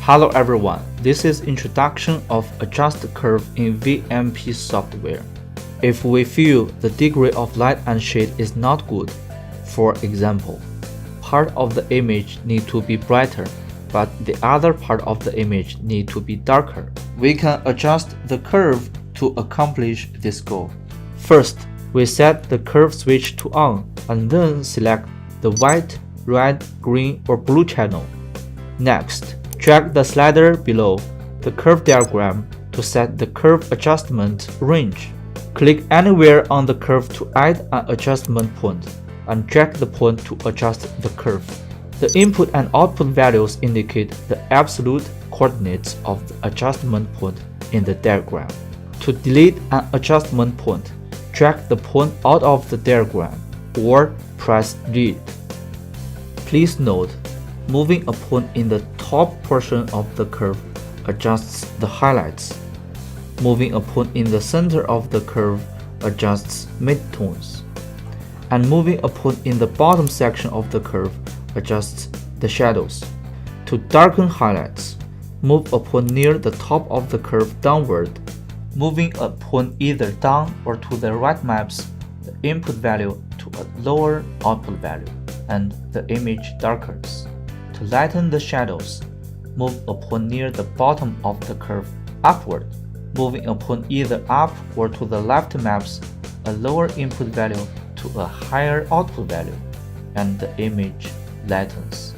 Hello everyone, this is introduction of adjust curve in VMP software. If we feel the degree of light and shade is not good, for example, part of the image need to be brighter, but the other part of the image need to be darker, we can adjust the curve to accomplish this goal. First, we set the curve switch to on and then select the white, red, green or blue channel. Next, drag the slider below the curve diagram to set the curve adjustment range. Click anywhere on the curve to add an adjustment point and drag the point to adjust the curve. The input and output values indicate the absolute coordinates of the adjustment point in the diagram. To delete an adjustment point, drag the point out of the diagram or press delete. Please note, moving a point in the top portion of the curve adjusts the highlights. Moving a point in the center of the curve adjusts midtones. And moving a point in the bottom section of the curve adjusts the shadows. To darken highlights, move a point near the top of the curve downward. Moving a point either down or to the right maps the input value to a lower output value, and the image darkens. To lighten the shadows, move a point near the bottom of the curve upward. Moving a point either up or to the left maps a lower input value to a higher output value, and the image lightens.